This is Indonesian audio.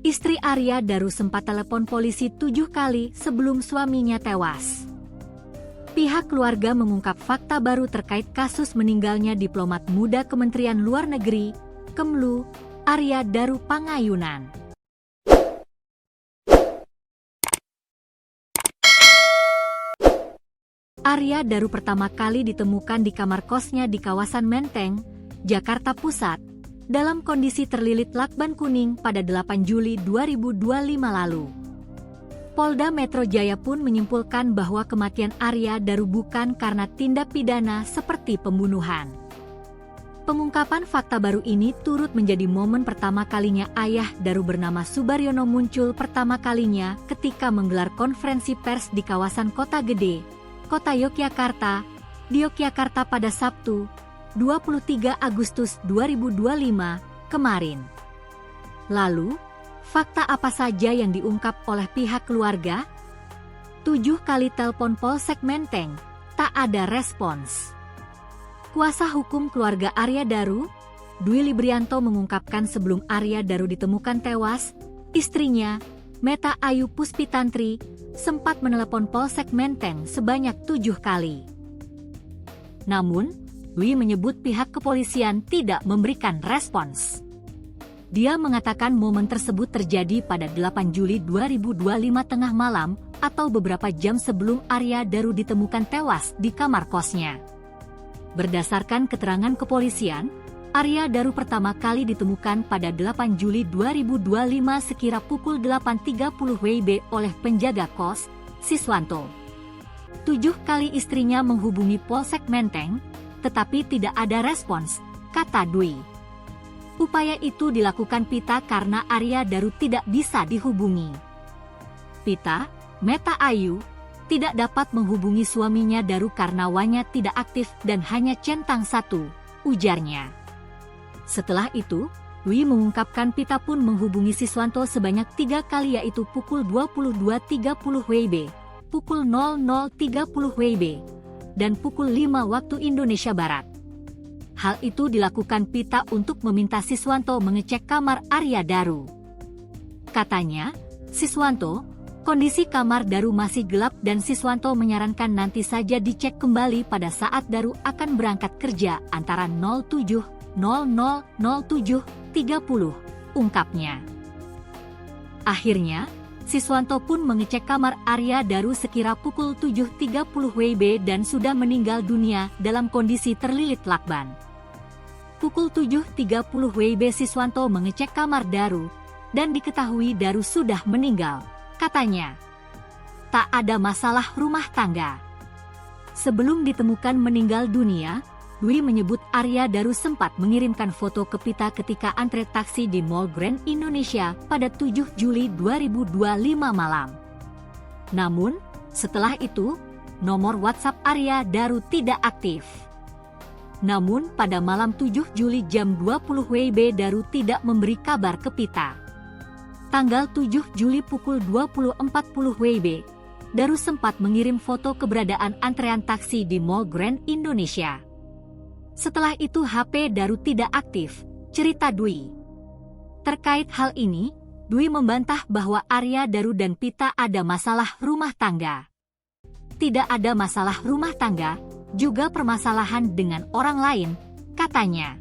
Istri Arya Daru sempat telepon polisi 7 kali sebelum suaminya tewas. Pihak keluarga mengungkap fakta baru terkait kasus meninggalnya diplomat muda Kementerian Luar Negeri, Kemlu, Arya Daru Pangayunan. Arya Daru pertama kali ditemukan di kamar kosnya di kawasan Menteng, Jakarta Pusat, dalam kondisi terlilit lakban kuning pada 8 Juli 2025 lalu. Polda Metro Jaya pun menyimpulkan bahwa kematian Arya Daru bukan karena tindak pidana seperti pembunuhan. Pengungkapan fakta baru ini turut menjadi momen pertama kalinya ayah Daru bernama Subaryono muncul pertama kalinya ketika menggelar konferensi pers di kawasan Kota Gede, Kota Yogyakarta, di Yogyakarta pada Sabtu, 23 Agustus 2025, kemarin. Lalu, fakta apa saja yang diungkap oleh pihak keluarga? 7 kali telepon Polsek Menteng, tak ada respons. Kuasa hukum keluarga Arya Daru, Dwi Librianto mengungkapkan sebelum Arya Daru ditemukan tewas, istrinya, Meta Ayu Puspitantri, sempat menelepon Polsek Menteng sebanyak 7 kali. Namun, Dwi menyebut pihak kepolisian tidak memberikan respons. Dia mengatakan momen tersebut terjadi pada 8 Juli 2025 tengah malam atau beberapa jam sebelum Arya Daru ditemukan tewas di kamar kosnya. Berdasarkan keterangan kepolisian, Arya Daru pertama kali ditemukan pada 8 Juli 2025 sekira pukul 8.30 WIB oleh penjaga kos, Siswanto. 7 kali istrinya menghubungi Polsek Menteng, tetapi tidak ada respons, kata Dwi. Upaya itu dilakukan Pita karena Arya Daru tidak bisa dihubungi. Pita, Meta Ayu, tidak dapat menghubungi suaminya Daru karena wanya tidak aktif dan hanya centang 1, ujarnya. Setelah itu, Dwi mengungkapkan Pita pun menghubungi Siswanto sebanyak 3 kali yaitu pukul 22.30 WIB, pukul 00.30 WIB, dan pukul 5 waktu Indonesia Barat. Hal itu dilakukan Pita untuk meminta Siswanto mengecek kamar Arya Daru. Katanya, Siswanto, kondisi kamar Daru masih gelap dan Siswanto menyarankan nanti saja dicek kembali pada saat Daru akan berangkat kerja antara 07.00-07.30, ungkapnya. Akhirnya, Siswanto pun mengecek kamar Arya Daru sekira pukul 7.30 WIB dan sudah meninggal dunia dalam kondisi terlilit lakban. Pukul 7.30 WIB Siswanto mengecek kamar Daru, dan diketahui Daru sudah meninggal, katanya. Tak ada masalah rumah tangga. Sebelum ditemukan meninggal dunia, Dwi menyebut Arya Daru sempat mengirimkan foto ke Pita ketika antre taksi di Mall Grand Indonesia pada 7 Juli 2025 malam. Namun, setelah itu, nomor WhatsApp Arya Daru tidak aktif. Namun, pada malam 7 Juli jam 20 WIB Daru tidak memberi kabar ke Pita. Tanggal 7 Juli pukul 20.40 WIB, Daru sempat mengirim foto keberadaan antrean taksi di Mall Grand Indonesia. Setelah itu HP Daru tidak aktif, cerita Dwi. Terkait hal ini, Dwi membantah bahwa Arya Daru dan Pita ada masalah rumah tangga. Tidak ada masalah rumah tangga, juga permasalahan dengan orang lain, katanya.